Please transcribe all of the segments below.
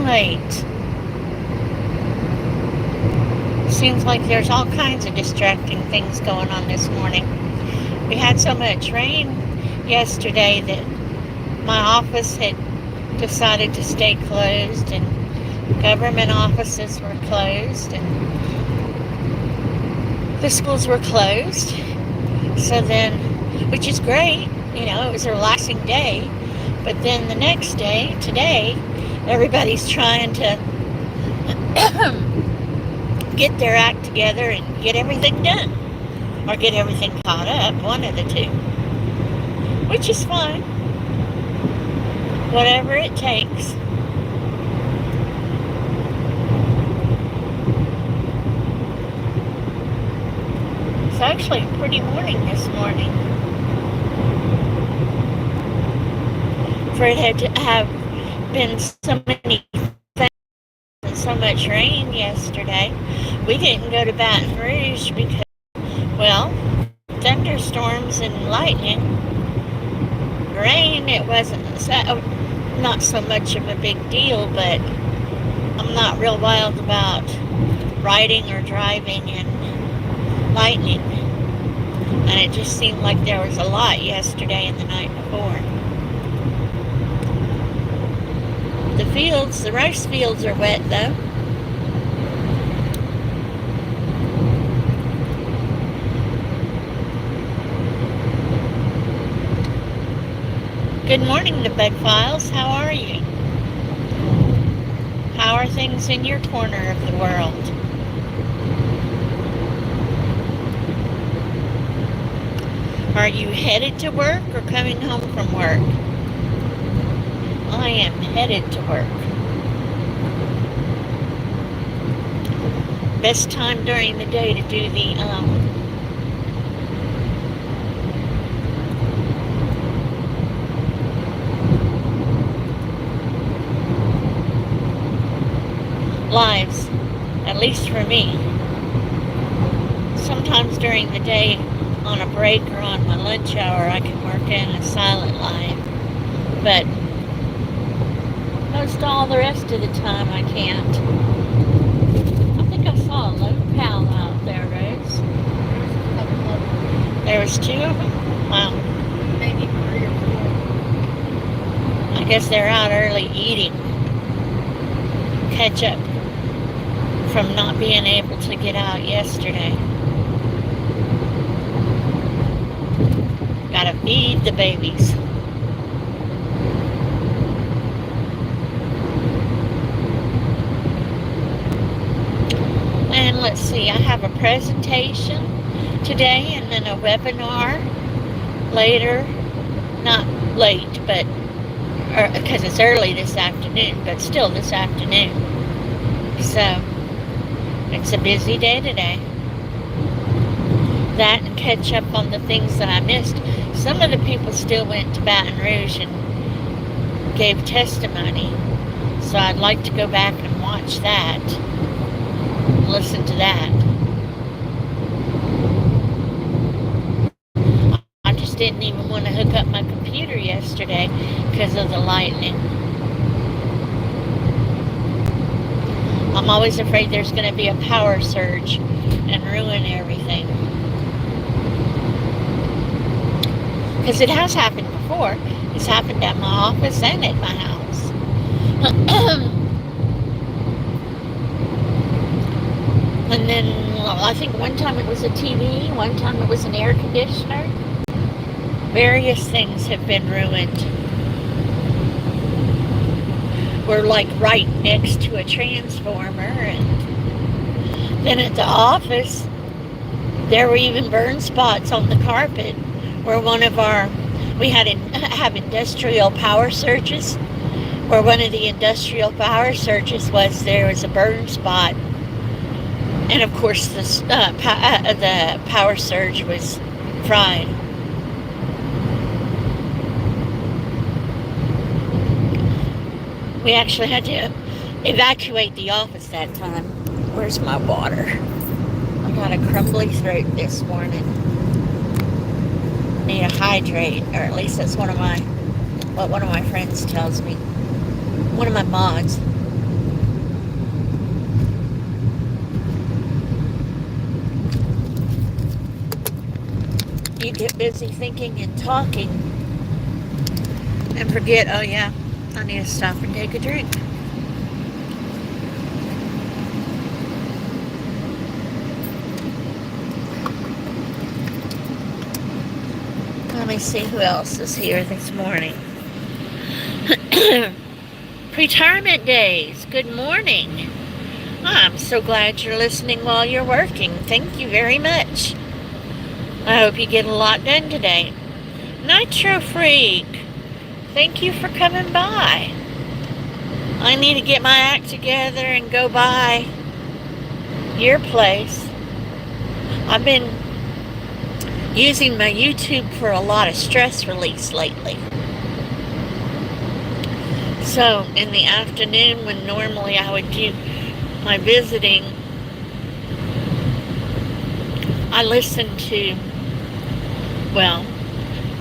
late. Seems like there's all kinds of distracting things going on this morning. We had so much rain yesterday that my office had decided to stay closed, and government offices were closed, and the schools were closed. So then, which is great, it was a relaxing day. But then the next day, today, everybody's trying to get their act together and get everything done. Or get everything caught up, one of the two. Which is fine. Whatever it takes. It's actually a pretty morning this morning. For it to have been so many things and so much rain yesterday, we didn't go to Baton Rouge because, well, thunderstorms and lightning. Rain, it wasn't not so much of a big deal, but I'm not real wild about riding or driving in lightning. And it just seemed like there was a lot yesterday and the night before. The rice fields are wet though. Good morning, the Bud Files. How are you? How are things in your corner of the world? Are you headed to work or coming home from work? I am headed to work. Best time during the day to do the lives, at least for me. Sometimes during the day on a break or on my lunch hour I can work in a silent live, but most all the rest of the time I can't. I think I saw a low pal out there, Rose. There was two of them? Wow. Maybe 3 or 4. I guess they're out early eating. Catch up from not being able to get out yesterday. Gotta feed the babies. And let's see, I have a presentation today and then a webinar later. Not late, but because it's early this afternoon, but still this afternoon. So it's a busy day today. That and catch up on the things that I missed. Some of the people still went to Baton Rouge and gave testimony. So I'd like to go back and watch that. Listen to that. I just didn't even want to hook up my computer yesterday because of the lightning. I'm always afraid there's going to be a power surge and ruin everything. Because it has happened before. It's happened at my office and at my house. And then I think one time it was a TV, one time it was an air conditioner. Various things have been ruined. We're like right next to a transformer, and then at the office there were even burn spots on the carpet where we have industrial power surges, where one of the industrial power surges there was a burn spot. And of course the power surge was fried. We actually had to evacuate the office that time. Where's my water? I got a crumbly throat this morning. Need to hydrate, or at least that's what one of my friends tells me. One of my mods. get busy thinking and talking and forget, oh yeah, I need to stop and take a drink. Let me see who else is here this morning. Retirement days. Good morning. I'm so glad you're listening while you're working. Thank you very much. I hope you get a lot done today. Nitro Freak, thank you for coming by. I need to get my act together and go by your place. I've been using my YouTube for a lot of stress release lately. So in the afternoon, when normally I would do my visiting, I listen to, well,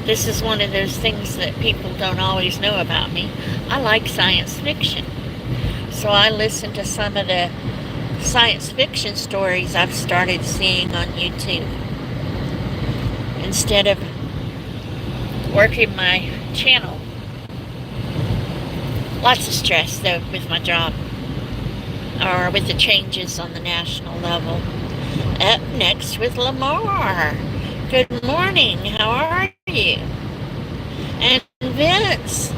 this is one of those things that people don't always know about me. I like science fiction. So I listen to some of the science fiction stories I've started seeing on YouTube, instead of working my channel. Lots of stress, though, with my job, or with the changes on the national level. Up next with Lamar. Good morning, how are you? And Vince.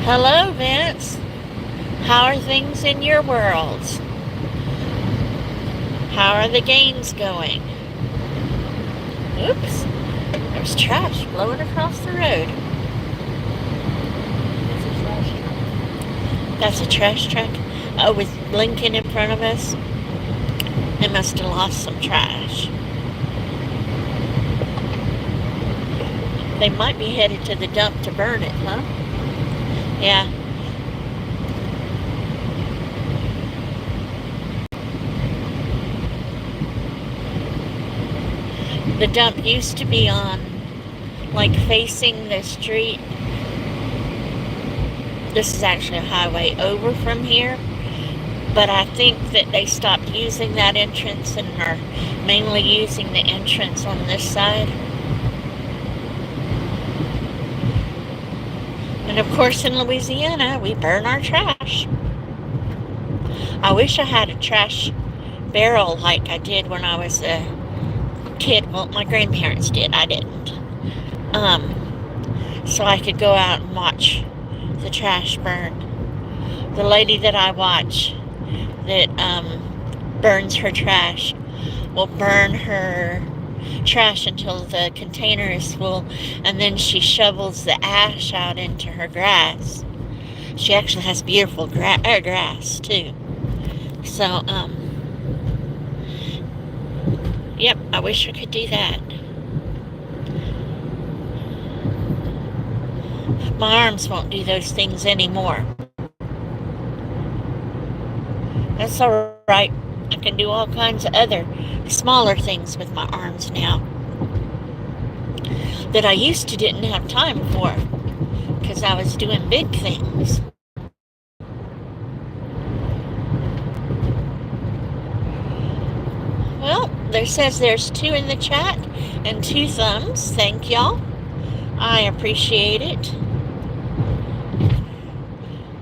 Hello, Vince. How are things in your worlds? How are the gains going? Oops, there's trash blowing across the road. That's a trash truck. Oh, with Lincoln in front of us. They must have lost some trash. They might be headed to the dump to burn it, huh? Yeah. The dump used to be on, like, facing the street. This is actually a highway over from here, but I think that they stopped using that entrance and are mainly using the entrance on this side. And of course in Louisiana, we burn our trash. I wish I had a trash barrel like I did when I was a kid. Well, my grandparents did, I didn't. So I could go out and watch the trash burn. The lady that I watch that burns her trash will burn her trash until the container is full, and then she shovels the ash out into her grass. She actually has beautiful grass too. So yep, I wish I could do that. My arms won't do those things anymore. That's all right. I can do all kinds of other smaller things with my arms now that I used to didn't have time for, because I was doing big things. Well, there says there's 2 in the chat and 2 thumbs. Thank y'all. I appreciate it.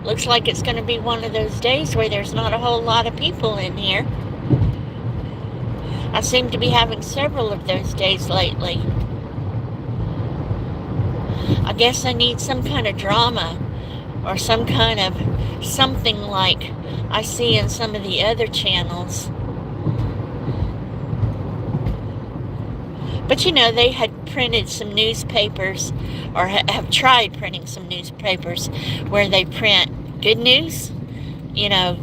Looks like it's going to be one of those days where there's not a whole lot of people in here. I seem to be having several of those days lately. I guess I need some kind of drama or some kind of something like I see in some of the other channels. But you know, they had printed some newspapers, or have tried printing some newspapers where they print good news, you know,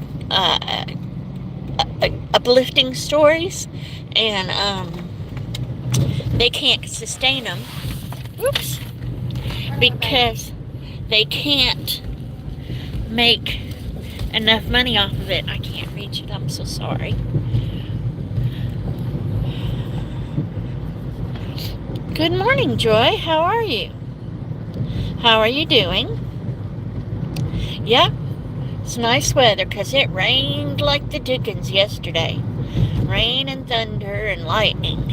uplifting stories, and they can't sustain them. Whoops. Because they can't make enough money off of it. I can't reach it, I'm so sorry. Good morning, Joy. How are you? How are you doing? Yep, it's nice weather because it rained like the dickens yesterday. Rain and thunder and lightning.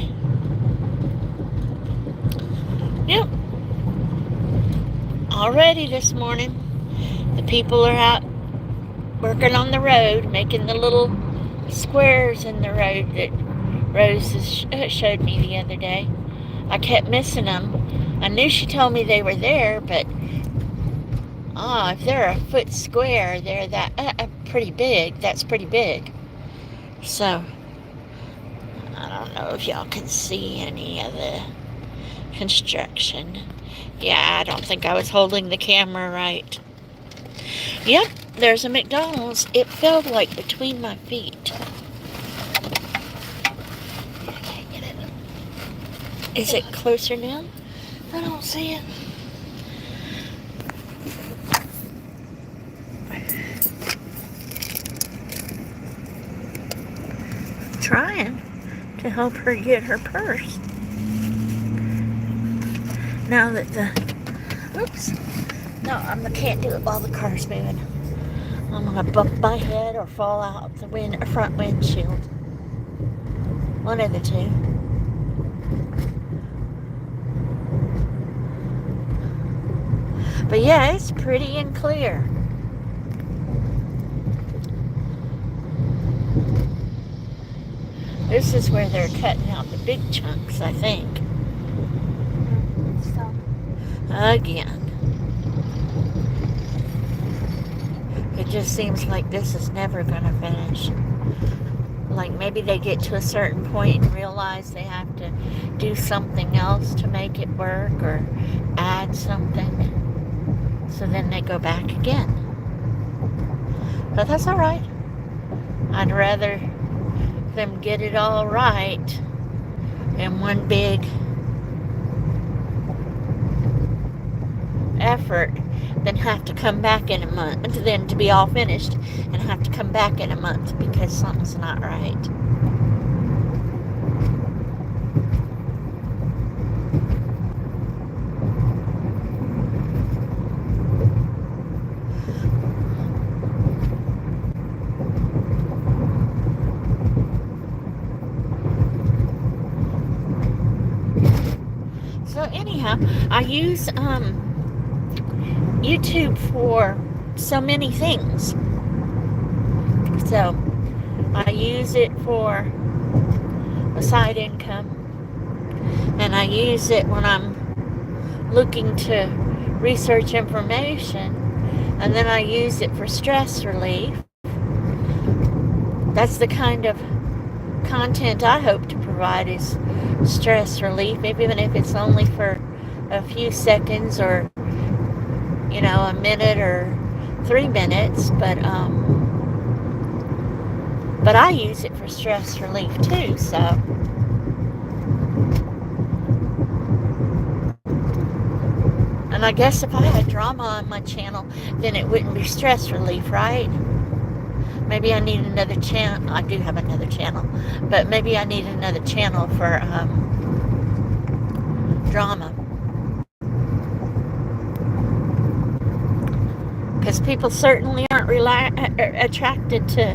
Yep. Already this morning, the people are out working on the road, making the little squares in the road that Rose showed me the other day. I kept missing them. I knew she told me they were there, but if they're a foot square, they're that pretty big. That's pretty big. So I don't know if y'all can see any of the construction. Yeah, I don't think I was holding the camera right. Yep, there's a McDonald's. It felt like between my feet. I can't get it. Is it closer now? I don't see it. Trying to help her get her purse. Now that I can't do it while the car's moving. I'm gonna bump my head or fall out the front windshield. One of the two. But yeah, it's pretty and clear. This is where they're cutting out the big chunks, I think. So. Again. It just seems like this is never going to finish. Like maybe they get to a certain point and realize they have to do something else to make it work or add something. So then they go back again. But that's all right. I'd rather them get it all right in one big effort than have to come back in a month, than to be all finished and have to come back in a month because something's not right. So anyhow, I use YouTube for so many things. So I use it for a side income, and I use it when I'm looking to research information, and then I use it for stress relief. That's the kind of content I hope to provide, is stress relief, even if it's only for a few seconds or a minute or 3 minutes, but I use it for stress relief too, so and I guess if I had drama on my channel, then it wouldn't be stress relief, right? Maybe I need another channel. I do have another channel, but maybe I need another channel for drama. Because people certainly aren't attracted to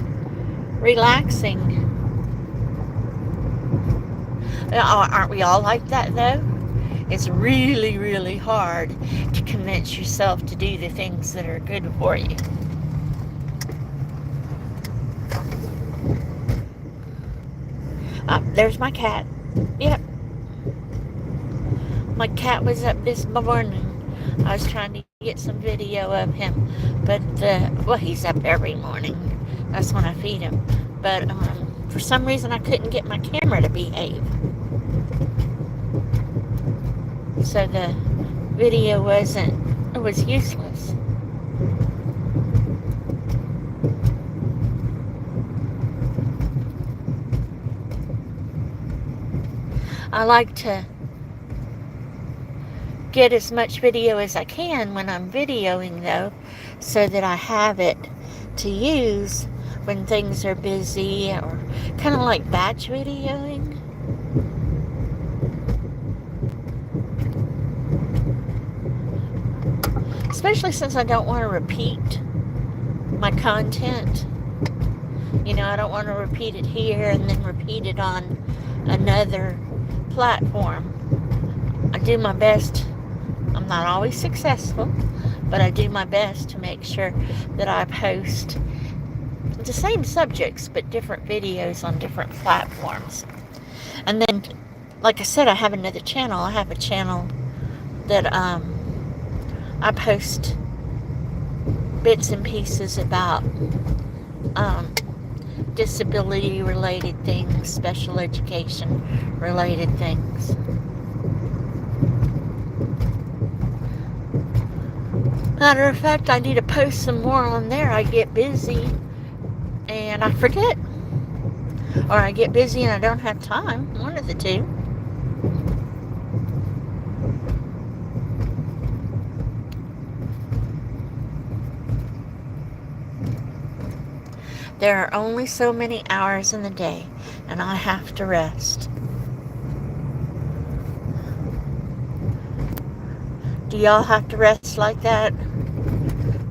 relaxing. Aren't we all like that, though? It's really, really hard to convince yourself to do the things that are good for you. There's my cat. Yep. My cat was up this morning. I was trying to get some video of him, but he's up every morning. That's when I feed him. But for some reason I couldn't get my camera to behave, so the video was useless. I like to get as much video as I can when I'm videoing, though, so that I have it to use when things are busy, or kind of like batch videoing. Especially since I don't want to repeat my content. I don't want to repeat it here and then repeat it on another platform. I do my best. I'm not always successful, but I do my best to make sure that I post the same subjects but different videos on different platforms. And then, like I said, I have another channel. I have a channel that I post bits and pieces about disability related things, special education related things. Matter of fact, I need to post some more on there. I get busy and I forget, or I get busy and I don't have time. One of the two. There are only so many hours in the day, and I have to rest. Do y'all have to rest like that?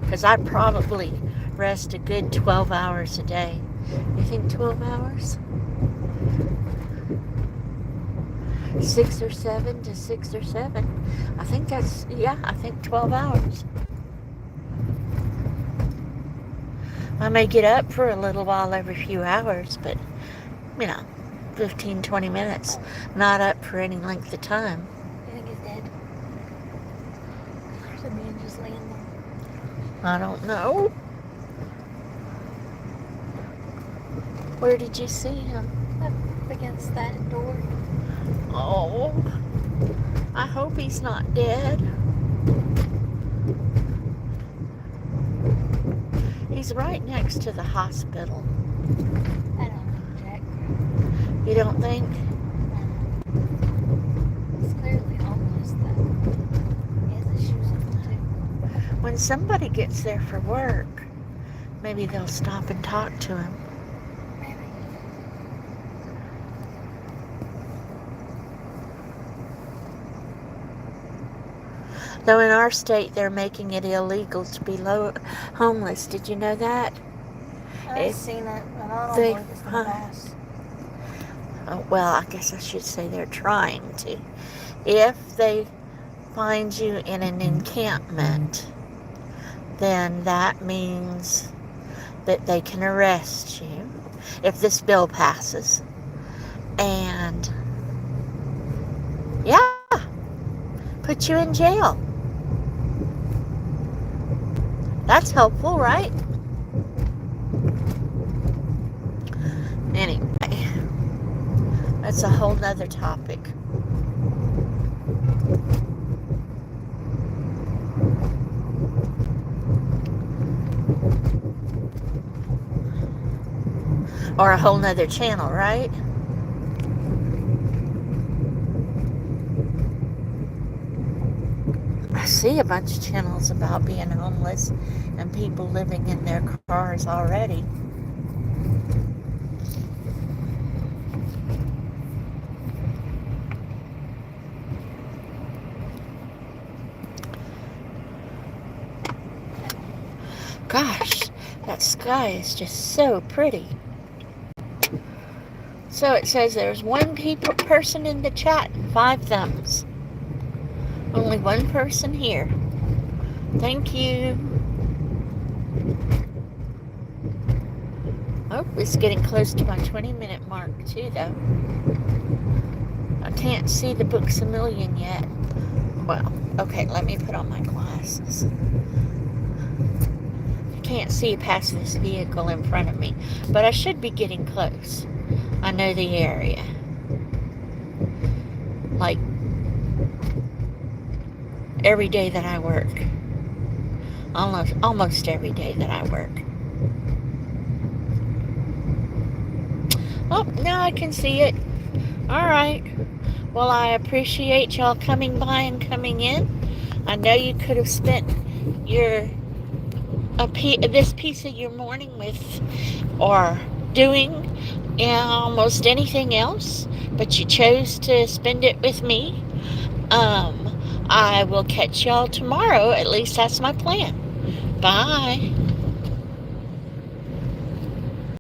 Because I probably rest a good 12 hours a day. You think 12 hours? 6 or 7 to 6 or 7. I think that's, yeah, I think 12 hours. I may get up for a little while every few hours, but, 15, 20 minutes. Not up for any length of time. You think he's dead? There's a man just laying there. I don't know. Where did you see him? Up against that door. Oh, I hope he's not dead. He's right next to the hospital. I don't know, Jack. You don't think? He's clearly homeless, though. He has his shoes on, too. When somebody gets there for work, maybe they'll stop and talk to him. Maybe. Though in our state, they're making it illegal to be homeless. Did you know that? I've seen it, but I don't They- think it's going to pass. Oh, well, I guess I should say they're trying to. If they find you in an encampment, then that means that they can arrest you if this bill passes. And, yeah, put you in jail. That's helpful, right? Anyway, that's a whole nother topic. Or a whole nother channel, right? I see a bunch of channels about being homeless and people living in their cars already. Gosh, that sky is just so pretty. So it says there's one person in the chat and 5 thumbs. Only one person here. Thank you. Oh, it's getting close to my 20-minute mark too, though. I can't see the Books A Million yet. Well, okay, let me put on my glasses. I can't see past this vehicle in front of me, but I should be getting close. I know the area. Like, every day that I work. Almost every day that I work. Oh, now I can see it. Alright. Well, I appreciate y'all coming by and coming in. I know you could have spent this piece of your morning with, or doing almost anything else, but you chose to spend it with me. I will catch y'all tomorrow. At least that's my plan. Bye.